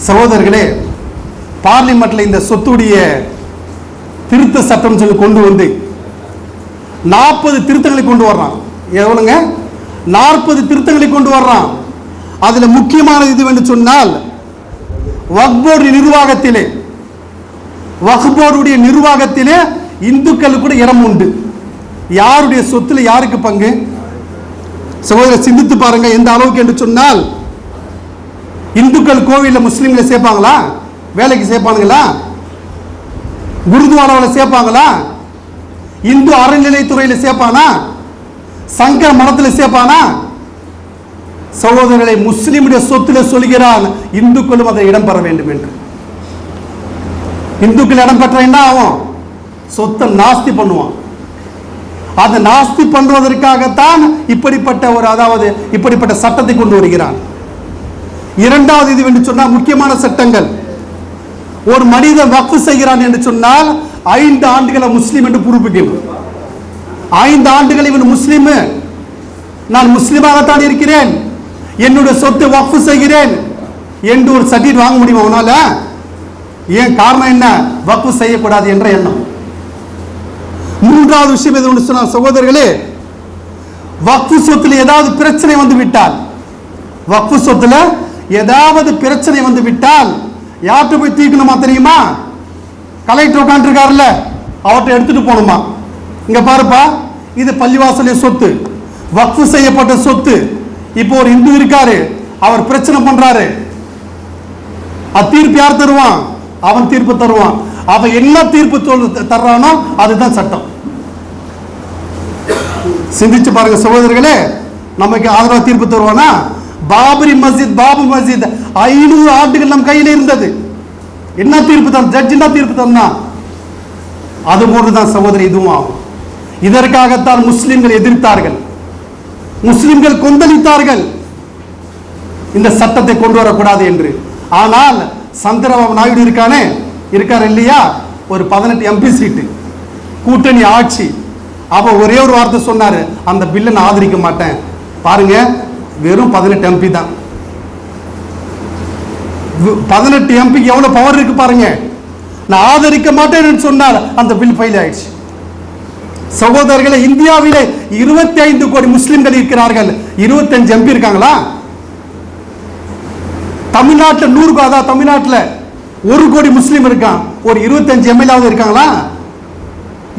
சகோதரர்களே, பார்லிமெண்ட்ல இந்த சொத்துடைய திருத்த சட்டம் சொல்லி கொண்டு வந்து 40 திருத்தங்களை கொண்டு வர்றான். எவ்வளவுங்க? 40 திருத்தங்களை கொண்டு வர்றான். அதுல முக்கியமானது இது என்று சொன்னால், வக்ஃப் போர்டு நிர்வாகத்திலே, வக்ஃப் போர்டுடைய நிர்வாகத்திலே இந்துக்களுக்கு கூட இடம் உண்டு. யாருடைய சொத்துல யாருக்கு பங்கு? சகோதரர் சிந்தித்து பாருங்க. எந்த அளவுக்கு என்று சொன்னால், இந்துக்கள் கோவிலில் முஸ்லீம்களை சேர்ப்பாங்களா? வேலைக்கு சேர்ப்பானுங்களா? குருத்வாராவில் சேர்ப்பாங்களா? இந்து அறநிலைத்துறையில் சேர்ப்பானா? சங்கர மடத்தில் சேர்ப்பானா? சகோதரர்களை, முஸ்லிமுடைய சொத்துல சொல்கிறான் இந்துக்களும் அதை இடம் பெற வேண்டும் என்று. இந்துக்கள் இடம் பெற்ற என்ன ஆகும்? சொத்தை நாஸ்தி பண்ணுவான். அதை நாஸ்தி பண்ணுவதற்காகத்தான் இப்படிப்பட்ட இப்படிப்பட்ட சட்டத்தை கொண்டு வருகிறான். இரண்டாவது இது என்று சொன்னால், முக்கியமான சட்டங்கள். ஒரு மனிதன் வக்ஃப் செய்கிறான் என்று சொன்னால் 5 ஆண்டுகளை முஸ்லீம் என்று புதுப்பிக்கணும். 5 ஆண்டுகள் இவன் முஸ்லீம், நான் முஸ்லீமாகத்தான் இருக்கிறேன், என்னுடைய சொத்தை வக்ஃப் செய்கிறேன் என்று ஒரு சர்டிஃபிகேட் வாங்க முடியுமா அவனால? ஏன்? காரணம் என்ன? வக்ஃப் செய்யக்கூடாது என்ற எண்ணம். மூன்றாவது விஷயம் எது ஒன்று சொன்னால், சகோதரர்களே, வக்ஃப் சொத்துல ஏதாவது பிரச்சனை வந்து விட்டால், வக்ஃப் சொத்துல ஏதாவது பிரச்சனை வந்து விட்டால் யார்கிட்ட போய் தீர்க்கணுமா தெரியுமா? கலெக்டர் உட்கார்ந்து இருக்காருல்ல, அவர்கிட்ட எடுத்துட்டு போகணுமா. இங்க பாருப்பா, இது பள்ளிவாசலே சொத்து, வக்ஃப் செய்யப்பட்ட சொத்து. இப்போ ஒரு இந்து இருக்காரு, அவர் பிரச்சனை பண்றாரு, தீர்ப்பு யார் தருவான்? அவன் தீர்ப்பு தருவான். அவன் என்ன தீர்ப்பு தர்றானோ அதுதான் சட்டம். சிந்திச்சு பாருங்க சகோதரர்களே, நமக்கு ஆதரவா தீர்ப்பு தருவானா? பாபரி மஸ்ஜித், பாபு மஸ்ஜித் 500 ஆண்டுகள் நம் கையில் இருந்தது. என்ன தீர்ப்பு தான்? ஜட்ஜ் என்ன தீர்ப்பு தந்தா? அது போன்றுதான் சகோதரி இதுவும் ஆகும். இதற்காகத்தான் முஸ்லிம்கள் எதிர்த்தார்கள், முஸ்லிம்கள் கொந்தளித்தார்கள் இந்த சட்டத்தை கொண்டு வரக்கூடாது என்று. ஆனால் சந்திரபாபு நாயுடு இருக்காரு இல்லையா, ஒரு 18 MP சீட்டு, கூட்டணி ஆட்சி. அவ ஒரே ஒரு வார்த்தை சொன்னாரு, அந்த பில்லை நான் ஆதரிக்க மாட்டேன். பாருங்க, வெறும் 18 MP தான். 18 MPக்கு எவ்வளவு பவர் இருக்கு பாருங்க. நான் ஆதரிக்க மாட்டேன் சொன்னால் அந்த பில் ஃபெயில் ஆயிடுச்சு. சகோதரர்களே, இந்தியாவிலே 25 கோடி முஸ்லிம்கள் இருக்கிறார்கள். 25 MP இருக்காங்களா? தமிழ்நாட்டில் 100, அதாவது தமிழ்நாட்டில் 1 கோடி முஸ்லீம் இருக்கான், ஒரு 25 MLA இருக்காங்களா?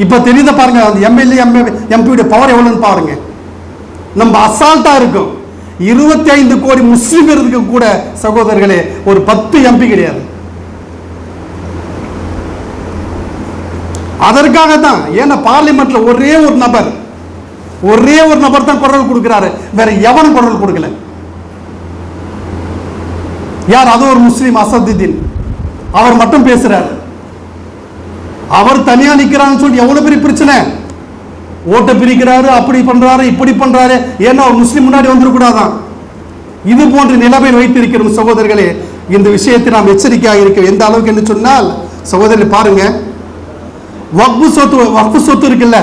இப்ப தெரியுத பாருங்க, அந்த MLA MP பவர் எவ்வளவுன்னு பாருங்க. நம்ம அசால்ட்டா இருக்கும். 25 கோடி முஸ்லீம் இருக்கு கூட சகோதரர்களே, ஒரு 10 MP கிடையாது. அதற்காக தான், ஏன்னா பார்லிமெண்ட்ல ஒரே ஒரு நபர் தான் குரல் கொடுக்கிறாரு, வேற எவனும் குரல் கொடுக்கல. யார்? அது ஒரு முஸ்லீம், அசதுதீன். அவர் மட்டும் பேசுறாரு. அவர் தனியா நிக்கிறான்னு சொல்லி எவ்வளவு பெரிய பிரச்சனை. ஓட்ட பிரிக்கிறாரு, அப்படி பண்றாரு, இப்படி பண்றாரு. ஏன்னா ஒரு முஸ்லீம் முன்னாடி வந்துடக்கூடாதான். இது போன்ற நிலைமையில் வைத்திருக்கிறோம் சகோதரர்களே. இந்த விஷயத்தை நாம் எச்சரிக்கையாக இருக்க. எந்த அளவுக்கு என்று சொன்னால், சகோதரர் பாருங்க, வக்ஃப் சொத்து இருக்குல்ல,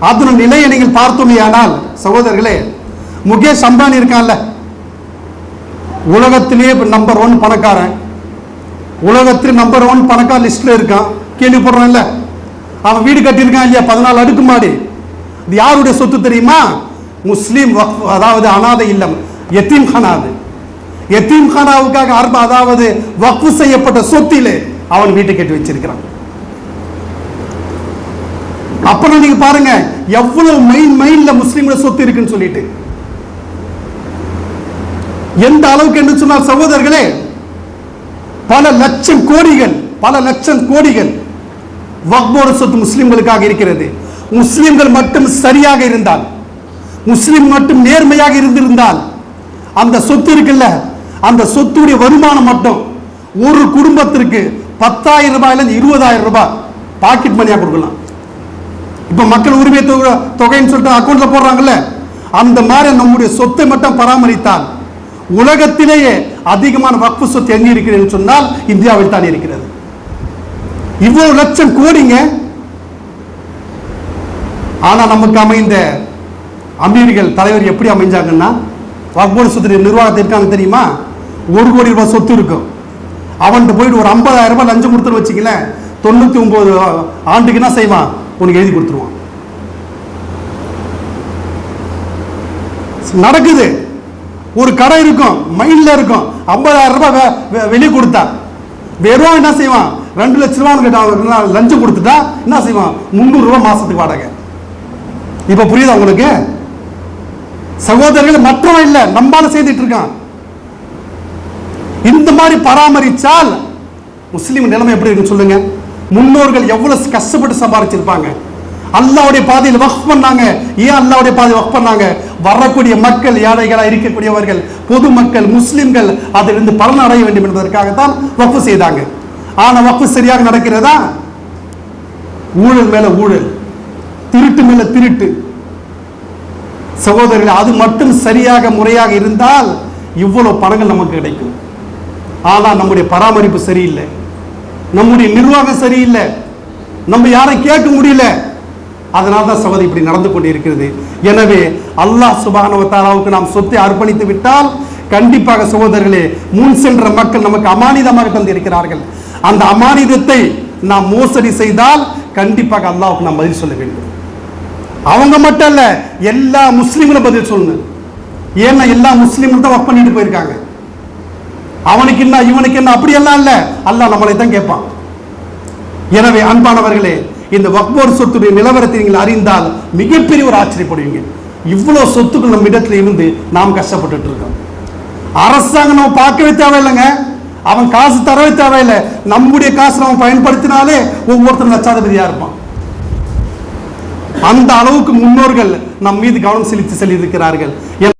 அதனுடைய நிலையை நீங்கள் பார்த்தோமே ஆனால் சகோதரர்களே, முகேஷ் அம்பானி இருக்கான்ல, உலகத்திலே நம்பர் 1 பணக்காரன், உலகத்தில் நம்பர் 1 பணக்கார லிஸ்ட்ல இருக்கான், கேள்விப்படுறோம்ல. அவன் வீடு கட்டியிருக்கான் இல்லையா, 14 அடுக்குமாடி. இது யாருடைய சொத்து தெரியுமா? முஸ்லீம் வக்ஃப், அதாவது அனாதை இல்லம், யத்தீம் கானா. யத்தீம் கானாவுக்காக அதாவது வக்ஃப் செய்யப்பட்ட சொத்திலே அவன் வீட்டை கட்டி வச்சிருக்கிறான். அப்புறம் நீங்க பாருங்க எவ்வளவு மைண்ட்ல முஸ்லீம்ல சொத்து இருக்குன்னு சொல்லிட்டு. எந்த அளவுக்கு என்று சொன்னால் சகோதரர்களே, பல லட்சம் கோடிகள் வக்ஃப் போர்டு சொத்து முஸ்லிம்களுக்காக இருக்கிறது. முஸ்லிம்கள் மட்டும் சரியாக இருந்தால், முஸ்லிம் மட்டும் நேர்மையாக இருந்திருந்தால், அந்த சொத்து இருக்குல்ல, அந்த சொத்துடைய வருமானம் மட்டும் ஒரு குடும்பத்திற்கு 10,000 ரூபாயிலிருந்து 20,000 ரூபாய் பாக்கெட் மணியா கொடுக்கலாம். இப்ப மக்கள் உரிமை தொகைன்னு சொல்லிட்டு அக்கௌண்ட்ல போடுறாங்கல்ல, அந்த மாதிரி நம்முடைய சொத்தை மட்டும் பராமரித்தால் உலகத்திலேயே அதிகமான வக்ஃப் சொத்து எங்க இருக்கிறது சொன்னால் இந்தியாவில் தான் இருக்கிறது. இவ்வளவு லட்சம் கோடிங்க. ஆனா நமக்கு அமைந்த அமீர்கள் தலைவர் எப்படி அமைஞ்சாங்கன்னா, வக்ஃப் போர்டு சொத்து நிர்வாகத்தை இருக்காங்க தெரியுமா? 1 கோடி ரூபாய் சொத்து இருக்கும். அவன்கிட்ட போயிட்டு ஒரு 50,000 ரூபாய் லஞ்சம் கொடுத்துன்னு வச்சுக்கலேன், 99 ஆண்டுக்கு என்ன செய்வான், உனக்கு எழுதி கொடுத்துருவான். நடக்குது. ஒரு கடை இருக்கும், மைண்ட்ல இருக்கும், 50,000 ரூபாய் வெளியே கொடுத்தா வெறும் என்ன செய்வான், 2 லட்ச ரூபா லஞ்சம் கொடுத்துட்டா என்ன செய்வான், 300 ரூபாய் மாசத்துக்கு வாடகை. இப்ப புரியுதா உங்களுக்கு? சகோதரர்கள் மற்றவன் இல்ல, நம்பால செய்துட்டு இருக்கான். இந்த மாதிரி பராமரிச்சால் முஸ்லிம் நிலைமை எப்படி இருக்கு சொல்லுங்க. முன்னோர்கள் எவ்வளவு கஷ்டப்பட்டு சம்பாதிச்சிருப்பாங்க. அல்லாஹ்வுடைய பாதையில் வக்ஃப் பண்ணாங்க. ஏன் அல்லாஹ்வுடைய பாதையில் வக்ஃப் பண்ணாங்க? வரக்கூடிய மக்கள், ஏழைகளா இருக்கக்கூடியவர்கள், பொதுமக்கள், முஸ்லிம்கள் அதிலிருந்து பலன் அடைய வேண்டும் என்பதற்காகத்தான் வக்ஃப் செய்தாங்க. ஆனா வக்ஃப் சரியாக நடக்கிறதா? ஊழல் மேல ஊழல், திருட்டு மேல திருட்டு. சகோதரர்கள், அது மட்டும் சரியாக முறையாக இருந்தால் இவ்வளவு பணங்கள் நமக்கு கிடைக்கும். ஆனா நம்முடைய பராமரிப்பு சரியில்லை, நம்முடைய நிர்வாகம் சரியில்லை, நம்ம யாரும் கேட்க முடியல. அதனால தான் சகோதரி இப்படி நடந்து கொண்டு இருக்கிறது. எனவே அல்லாஹ் சுப்ஹானஹு வ தஆலாவுக்கு நாம் சொத்தை அர்ப்பணித்து விட்டால் கண்டிப்பாக சகோதரர்களே, முன் சென்ற மக்கள் நமக்கு அமானிதமாக தந்திருக்கிறார்கள். அந்த அமானிதத்தை நாம் மோசடி செய்தால் கண்டிப்பாக அல்லாஹ்வுக்கு நாம் பதில் சொல்ல வேண்டும். அவங்க மட்டும் இல்ல, எல்லா முஸ்லிம்களும் பதில் சொல்லணும். ஏன்னா எல்லா முஸ்லிம்களும் தான் ஒர்க் பண்ணிட்டு போயிருக்காங்க. அவனுக்கு என்ன இவனுக்கு என்ன அப்படியெல்லாம் இல்ல, அல்லாஹ் நம்மளை தான் கேட்பான். எனவே அன்பானவர்களே, இந்த வக்ஃப் சொத்துடைய நிலவரத்தை நீங்கள் அறிந்தால் மிகப்பெரிய ஒரு ஆச்சரியப்படுவீங்க. இவ்வளவு சொத்துக்கள் நம்ம இடத்துல இருந்து நாம் கஷ்டப்பட்டு இருக்கோம். அரசாங்கம் நம்ம பார்க்கவே தேவையில்லைங்க, அவன் காசு தரவே தேவையில்லை. நம்முடைய காசு நம்ம பயன்படுத்தினாலே ஒவ்வொருத்தரும் லட்சாதிபதியா இருப்பான். அந்த அளவுக்கு முன்னோர்கள் நம் மீது கவனம் செலுத்தி இருக்கிறார்கள்.